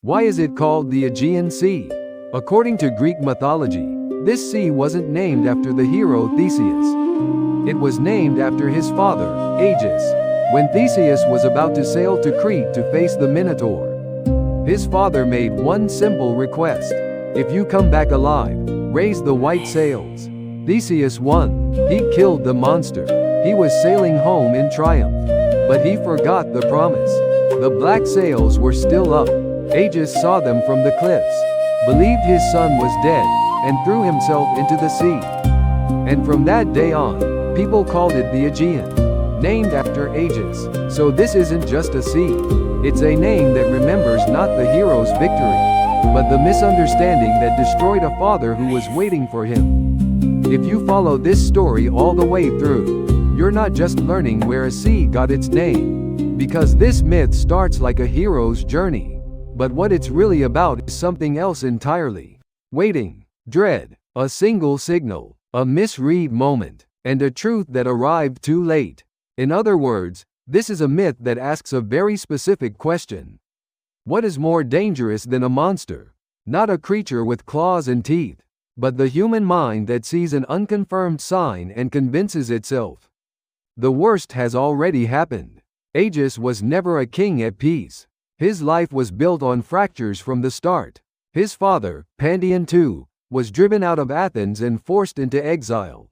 Why is it called the Aegean Sea? According to Greek mythology, this sea wasn't named after the hero Theseus. It was named after his father, Aegeus. When Theseus was about to sail to Crete to face the Minotaur, his father made one simple request. If you come back alive, raise the white sails. Theseus won. He killed the monster. He was sailing home in triumph. But he forgot the promise. The black sails were still up. Aegeus saw them from the cliffs, believed his son was dead, and threw himself into the sea. And from that day on, people called it the Aegean, named after Aegeus. So this isn't just a sea. It's a name that remembers not the hero's victory, but the misunderstanding that destroyed a father who was waiting for him. If you follow this story all the way through, you're not just learning where a sea got its name, because this myth starts like a hero's journey. But what it's really about is something else entirely. Waiting, dread, a single signal, a misread moment, and a truth that arrived too late. In other words, this is a myth that asks a very specific question. What is more dangerous than a monster? Not a creature with claws and teeth, but the human mind that sees an unconfirmed sign and convinces itself. The worst has already happened. Aegeus was never a king at peace. His life was built on fractures from the start. His father, Pandion II, was driven out of Athens and forced into exile.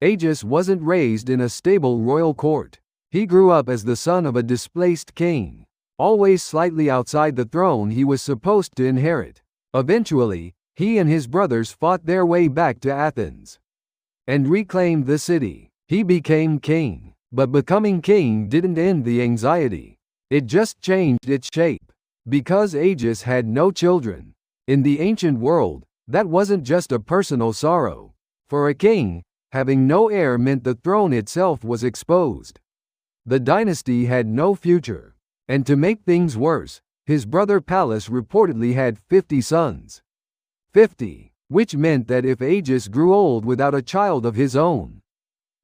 Aegeus wasn't raised in a stable royal court. He grew up as the son of a displaced king, always slightly outside the throne he was supposed to inherit. Eventually, he and his brothers fought their way back to Athens and reclaimed the city. He became king, but becoming king didn't end the anxiety. It just changed its shape. Because Aegeus had no children. In the ancient world, that wasn't just a personal sorrow. For a king, having no heir meant the throne itself was exposed. The dynasty had no future. And to make things worse, his brother Pallas reportedly had 50 sons. 50, which meant that if Aegeus grew old without a child of his own,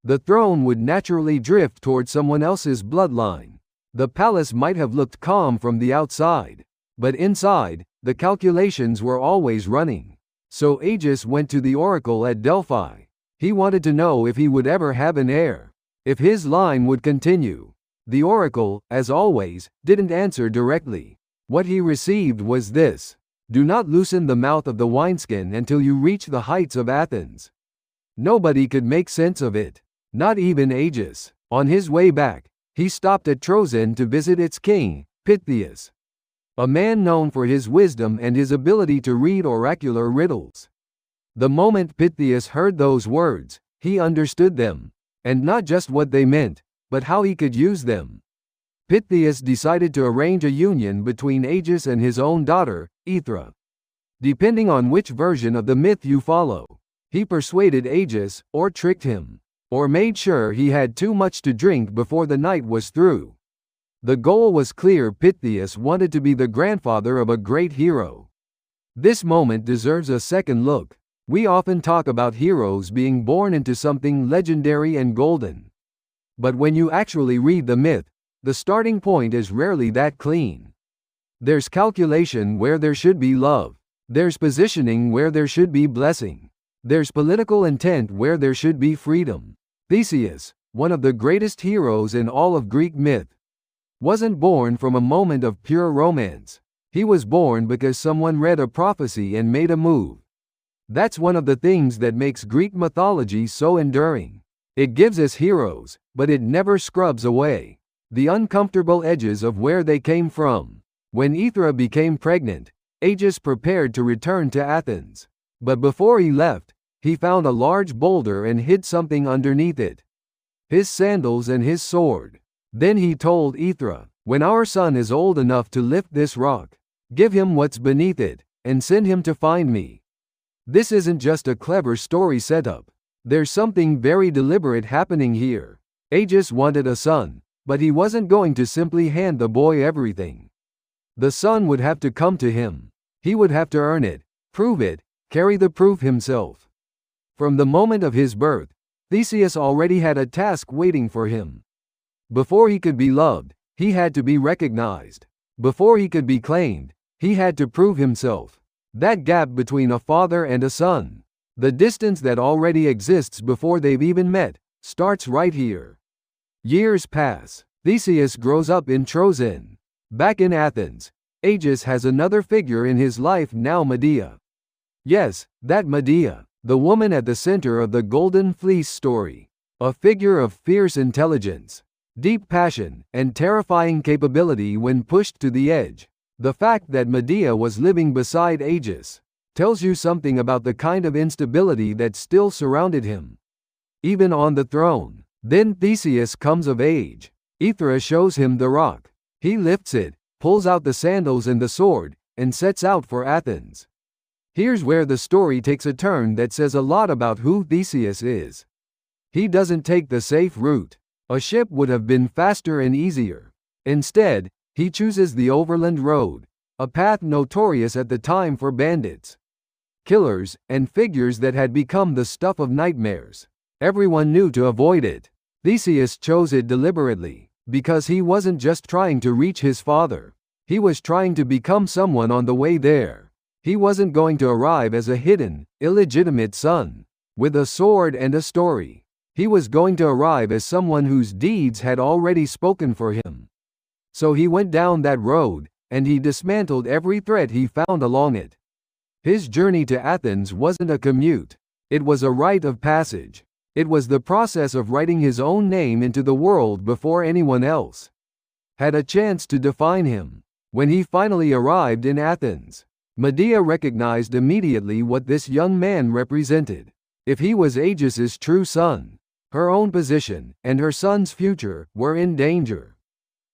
the throne would naturally drift toward someone else's bloodline. The palace might have looked calm from the outside, but inside, the calculations were always running. So Aegeus went to the oracle at Delphi. He wanted to know if he would ever have an heir, if his line would continue. The oracle, as always, didn't answer directly. What he received was this: do not loosen the mouth of the wineskin until you reach the heights of Athens. Nobody could make sense of it, not even Aegeus. On his way back, he stopped at Troezen to visit its king, Pythias, a man known for his wisdom and his ability to read oracular riddles. The moment Pythias heard those words, he understood them, and not just what they meant, but how he could use them. Pythias decided to arrange a union between Aegeus and his own daughter, Aethra. Depending on which version of the myth you follow, he persuaded Aegeus, or tricked him, or made sure he had too much to drink before the night was through. The goal was clear: Pythias wanted to be the grandfather of a great hero. This moment deserves a second look. We often talk about heroes being born into something legendary and golden. But when you actually read the myth, the starting point is rarely that clean. There's calculation where there should be love. There's positioning where there should be blessing. There's political intent where there should be freedom. Theseus, one of the greatest heroes in all of Greek myth, wasn't born from a moment of pure romance. He was born because someone read a prophecy and made a move. That's one of the things that makes Greek mythology so enduring. It gives us heroes, but it never scrubs away the uncomfortable edges of where they came from. When Aethra became pregnant, Aegeus prepared to return to Athens. But before he left, he found a large boulder and hid something underneath it: his sandals and his sword. Then he told Aethra, when our son is old enough to lift this rock, give him what's beneath it, and send him to find me. This isn't just a clever story setup. There's something very deliberate happening here. Aegeus wanted a son, but he wasn't going to simply hand the boy everything. The son would have to come to him. He would have to earn it, prove it, carry the proof himself. From the moment of his birth, Theseus already had a task waiting for him. Before he could be loved, he had to be recognized. Before he could be claimed, He had to prove himself. That gap between a father and a son, the distance that already exists before they've even met, starts right here. Years pass. Theseus grows up in Troezen. Back in Athens, Aegeus has another figure in his life now, Medea. Yes, that Medea, the woman at the center of the Golden Fleece story. A figure of fierce intelligence, deep passion, and terrifying capability when pushed to the edge. The fact that Medea was living beside Aegeus tells you something about the kind of instability that still surrounded him, even on the throne. Then Theseus comes of age. Aethra shows him the rock. He lifts it, pulls out the sandals and the sword, and sets out for Athens. Here's where the story takes a turn that says a lot about who Theseus is. He doesn't take the safe route. A ship would have been faster and easier. Instead, he chooses the overland road, a path notorious at the time for bandits, killers, and figures that had become the stuff of nightmares. Everyone knew to avoid it. Theseus chose it deliberately, because he wasn't just trying to reach his father. He was trying to become someone on the way there. He wasn't going to arrive as a hidden, illegitimate son, with a sword and a story. He was going to arrive as someone whose deeds had already spoken for him. So he went down that road, and he dismantled every threat he found along it. His journey to Athens wasn't a commute. It was a rite of passage. It was the process of writing his own name into the world before anyone else had a chance to define him. When he finally arrived in Athens, Medea recognized immediately what this young man represented. If he was Aegeus's true son, her own position and her son's future were in danger.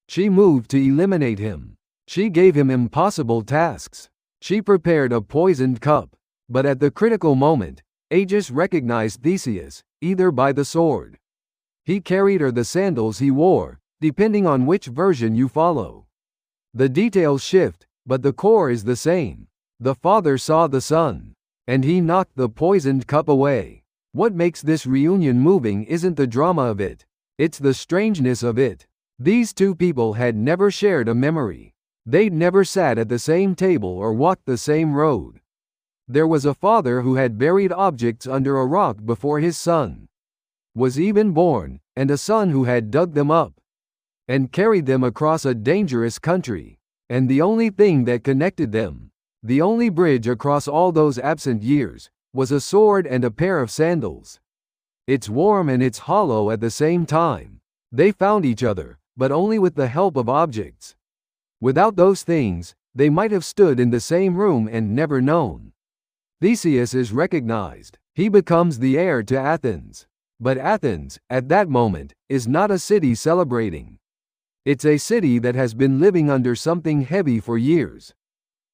She moved to eliminate him. She gave him impossible tasks. She prepared a poisoned cup. But at the critical moment, Aegeus recognized Theseus, either by the sword he carried or the sandals he wore, depending on which version you follow. The details shift, but the core is the same. The father saw the son, and he knocked the poisoned cup away. What makes this reunion moving isn't the drama of it, it's the strangeness of it. These two people had never shared a memory. They'd never sat at the same table or walked the same road. There was a father who had buried objects under a rock before his son was even born, and a son who had dug them up and carried them across a dangerous country. And the only thing that connected them, the only bridge across all those absent years, was a sword and a pair of sandals. It's warm and it's hollow at the same time. They found each other, but only with the help of objects. Without those things, they might have stood in the same room and never known. Theseus is recognized. He becomes the heir to Athens. But Athens, at that moment, is not a city celebrating. It's a city that has been living under something heavy for years.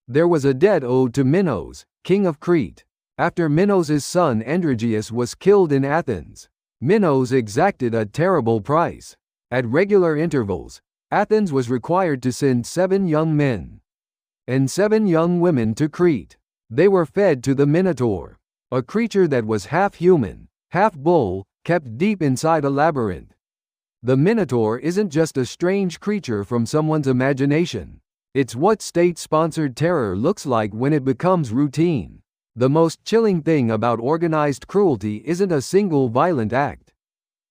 There was a debt owed to Minos, king of Crete. After Minos' son Aegeus was killed in Athens, Minos exacted a terrible price. At regular intervals, Athens was required to send 7 young men and 7 young women to Crete. They were fed to the Minotaur, a creature that was half human, half bull, kept deep inside a labyrinth. The Minotaur isn't just a strange creature from someone's imagination. It's what state-sponsored terror looks like when it becomes routine. The most chilling thing about organized cruelty isn't a single violent act.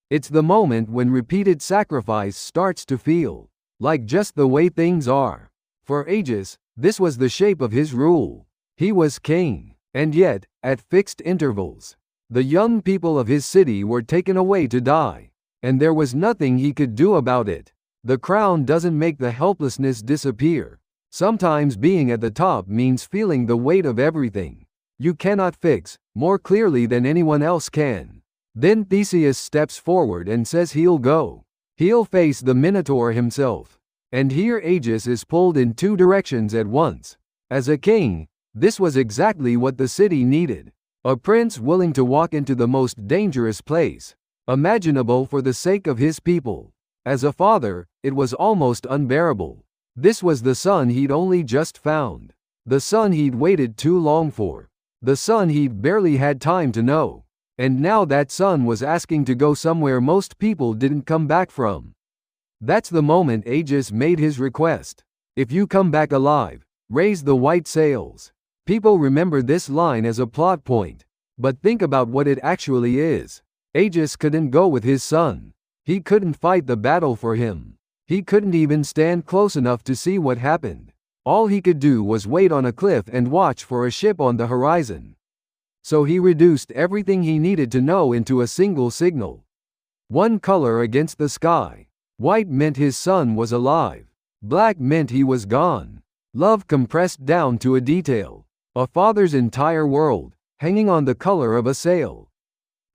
It's the moment when repeated sacrifice starts to feel like just the way things are. For Aegeus, this was the shape of his rule. He was king, and yet, at fixed intervals, the young people of his city were taken away to die, and there was nothing he could do about it. The crown doesn't make the helplessness disappear. Sometimes being at the top means feeling the weight of everything you cannot fix, more clearly than anyone else can. Then Theseus steps forward and says he'll go. He'll face the Minotaur himself. And here Aegeus is pulled in 2 directions at once. As a king, this was exactly what the city needed. A prince willing to walk into the most dangerous place imaginable for the sake of his people. As a father, it was almost unbearable. This was the son he'd only just found. The son he'd waited too long for. The son he'd barely had time to know. And now that son was asking to go somewhere most people didn't come back from. That's the moment Aegeus made his request. If you come back alive, raise the white sails. People remember this line as a plot point. But think about what it actually is. Aegeus couldn't go with his son. He couldn't fight the battle for him. He couldn't even stand close enough to see what happened. All he could do was wait on a cliff and watch for a ship on the horizon. So he reduced everything he needed to know into a single signal. One color against the sky. White meant his son was alive. Black meant he was gone. Love compressed down to a detail. A father's entire world, hanging on the color of a sail.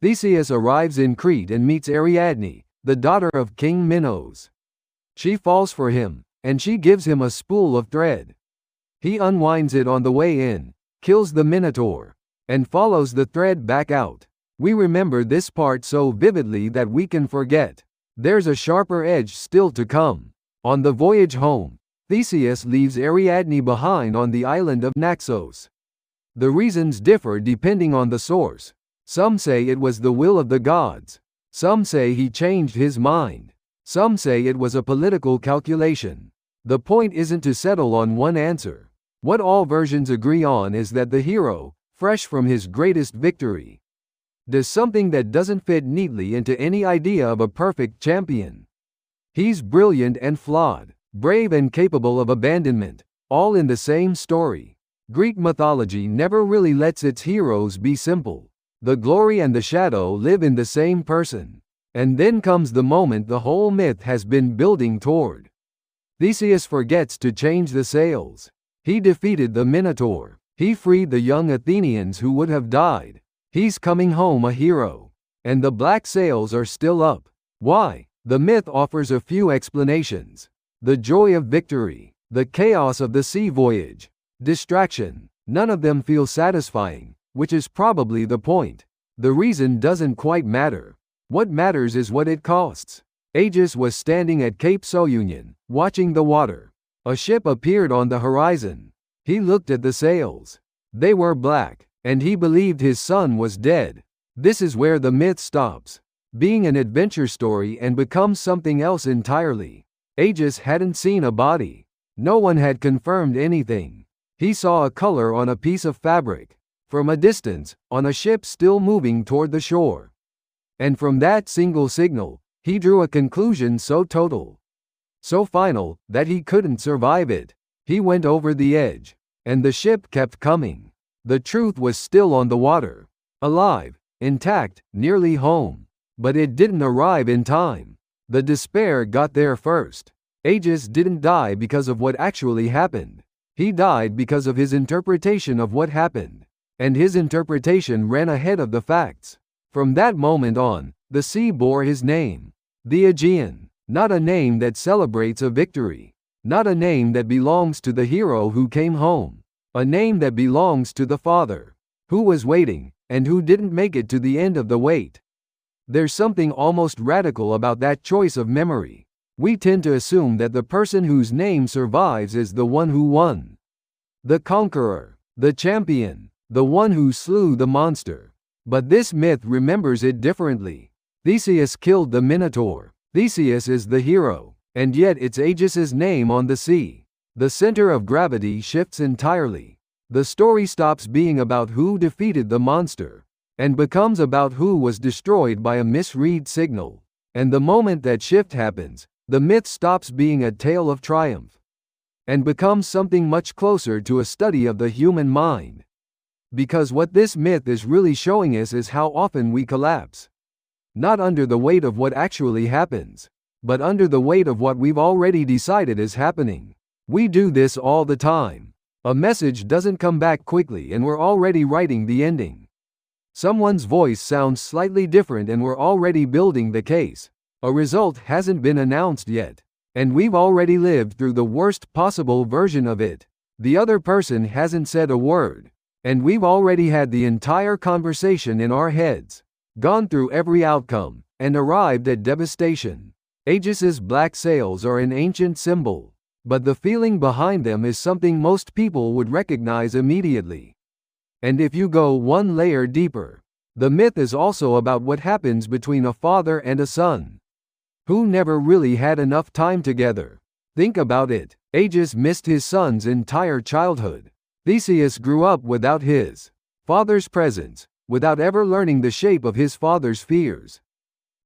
Theseus arrives in Crete and meets Ariadne, the daughter of King Minos. She falls for him, and she gives him a spool of thread. He unwinds it on the way in, kills the Minotaur, and follows the thread back out. We remember this part so vividly that we can forget. There's a sharper edge still to come. On the voyage home, Theseus leaves Ariadne behind on the island of Naxos. The reasons differ depending on the source. Some say it was the will of the gods. Some say he changed his mind. Some say it was a political calculation. The point isn't to settle on one answer. What all versions agree on is that the hero, fresh from his greatest victory, does something that doesn't fit neatly into any idea of a perfect champion. He's brilliant and flawed, brave and capable of abandonment, all in the same story. Greek mythology never really lets its heroes be simple. The glory and the shadow live in the same person. And then comes the moment the whole myth has been building toward. Theseus forgets to change the sails. He defeated the Minotaur. He freed the young Athenians who would have died. He's coming home a hero. And the black sails are still up. Why? The myth offers a few explanations. The joy of victory. The chaos of the sea voyage. Distraction. None of them feel satisfying, which is probably the point. The reason doesn't quite matter. What matters is what it costs. Aegeus was standing at Cape Sounion, watching the water. A ship appeared on the horizon. He looked at the sails. They were black, and he believed his son was dead. This is where the myth stops being an adventure story and becomes something else entirely. Aegeus hadn't seen a body. No one had confirmed anything. He saw a color on a piece of fabric. From a distance, on a ship still moving toward the shore. And from that single signal, he drew a conclusion so total, so final, that he couldn't survive it. He went over the edge. And the ship kept coming. The truth was still on the water. Alive, intact, nearly home. But it didn't arrive in time. The despair got there first. Aegeus didn't die because of what actually happened. He died because of his interpretation of what happened. And his interpretation ran ahead of the facts. From that moment on, the sea bore his name. The Aegean. Not a name that celebrates a victory. Not a name that belongs to the hero who came home. A name that belongs to the father, who was waiting, and who didn't make it to the end of the wait. There's something almost radical about that choice of memory. We tend to assume that the person whose name survives is the one who won. The conqueror, the champion, the one who slew the monster. But this myth remembers it differently. Theseus killed the Minotaur. Theseus is the hero, and yet it's Aegeus's name on the sea. The center of gravity shifts entirely. The story stops being about who defeated the monster, and becomes about who was destroyed by a misread signal. And the moment that shift happens, the myth stops being a tale of triumph, and becomes something much closer to a study of the human mind. Because what this myth is really showing us is how often we collapse. Not under the weight of what actually happens, but under the weight of what we've already decided is happening. We do this all the time. A message doesn't come back quickly and we're already writing the ending. Someone's voice sounds slightly different and we're already building the case. A result hasn't been announced yet, and we've already lived through the worst possible version of it. The other person hasn't said a word, and we've already had the entire conversation in our heads, gone through every outcome, and arrived at devastation. Aegeus's black sails are an ancient symbol, but the feeling behind them is something most people would recognize immediately. And if you go one layer deeper, the myth is also about what happens between a father and a son, who never really had enough time together. Think about it. Aegeus missed his son's entire childhood. Theseus grew up without his father's presence, without ever learning the shape of his father's fears.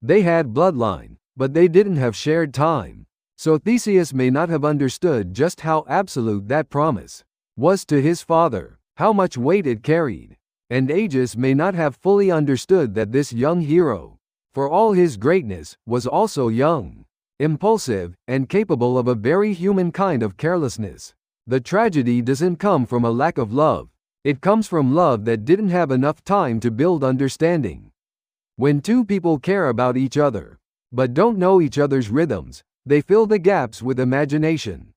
They had bloodline, but they didn't have shared time. So Theseus may not have understood just how absolute that promise was to his father, how much weight it carried. And Aegeus may not have fully understood that this young hero, for all his greatness, was also young, impulsive, and capable of a very human kind of carelessness. The tragedy doesn't come from a lack of love. It comes from love that didn't have enough time to build understanding. When two people care about each other, but don't know each other's rhythms, they fill the gaps with imagination.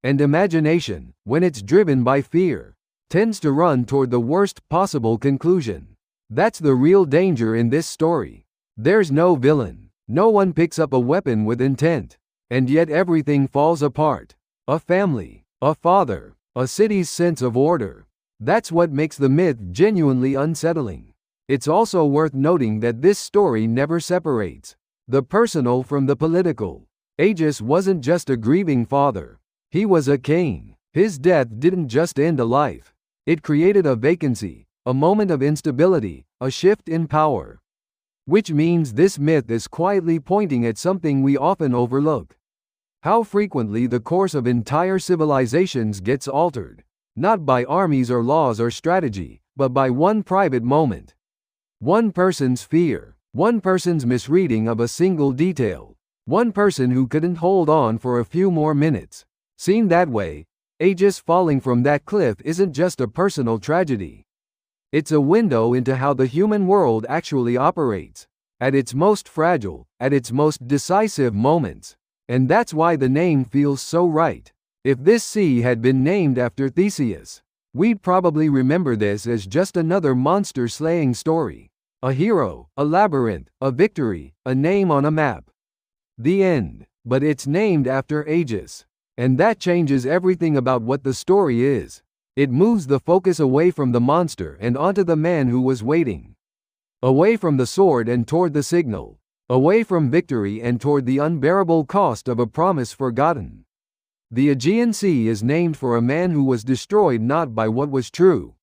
And imagination, when it's driven by fear, tends to run toward the worst possible conclusion. That's the real danger in this story. There's no villain. No one picks up a weapon with intent. And yet everything falls apart. A family, a father, a city's sense of order. That's what makes the myth genuinely unsettling. It's also worth noting that this story never separates the personal from the political. Aegeus wasn't just a grieving father. He was a king. His death didn't just end a life. It created a vacancy, a moment of instability, a shift in power. Which means this myth is quietly pointing at something we often overlook. How frequently the course of entire civilizations gets altered, not by armies or laws or strategy, but by one private moment. One person's fear, one person's misreading of a single detail, one person who couldn't hold on for a few more minutes. Seen that way, Aegeus falling from that cliff isn't just a personal tragedy. It's a window into how the human world actually operates, at its most fragile, at its most decisive moments. And that's why the name feels so right. If this sea had been named after Theseus, we'd probably remember this as just another monster-slaying story. A hero, a labyrinth, a victory, a name on a map. The end. But it's named after Aegeus. And that changes everything about what the story is. It moves the focus away from the monster and onto the man who was waiting. Away from the sword and toward the signal. Away from victory and toward the unbearable cost of a promise forgotten. The Aegean Sea is named for a man who was destroyed not by what was true,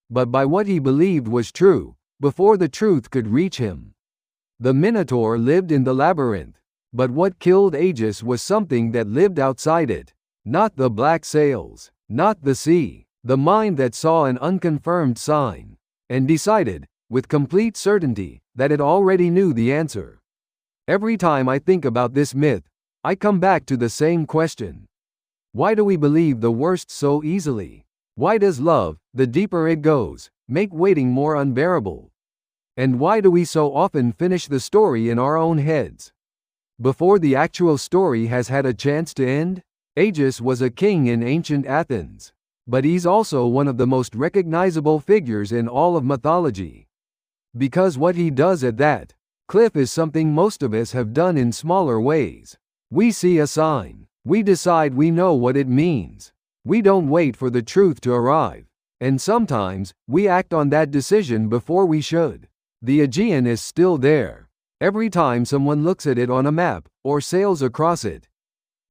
but by what he believed was true, before the truth could reach him. The Minotaur lived in the labyrinth, but what killed Aegeus was something that lived outside it. Not the black sails, not the sea, the mind that saw an unconfirmed sign, and decided, with complete certainty, that it already knew the answer. Every time I think about this myth, I come back to the same question. Why do we believe the worst so easily? Why does love, the deeper it goes, make waiting more unbearable? And why do we so often finish the story in our own heads before the actual story has had a chance to end? Aegeus was a king in ancient Athens, but he's also one of the most recognizable figures in all of mythology. Because what he does at that cliff is something most of us have done in smaller ways. We see a sign. We decide we know what it means. We don't wait for the truth to arrive. And sometimes, we act on that decision before we should. The Aegean is still there. Every time someone looks at it on a map, or sails across it,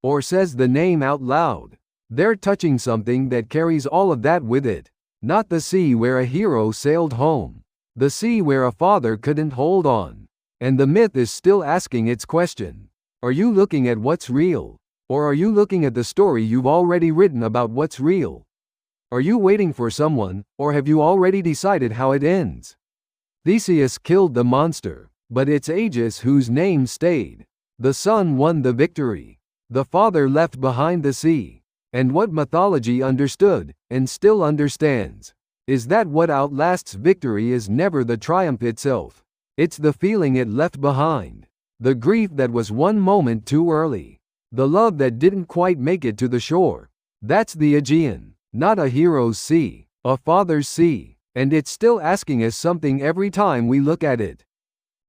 or says the name out loud, they're touching something that carries all of that with it. Not the sea where a hero sailed home. The sea where a father couldn't hold on. And the myth is still asking its question. Are you looking at what's real? Or are you looking at the story you've already written about what's real? Are you waiting for someone, or have you already decided how it ends? Theseus killed the monster, but it's Aegeus whose name stayed. The son won the victory. The father left behind the sea. And what mythology understood, and still understands, is that what outlasts victory is never the triumph itself. It's the feeling it left behind. The grief that was one moment too early. The love that didn't quite make it to the shore. That's the Aegean, not a hero's sea, a father's sea, and it's still asking us something every time we look at it.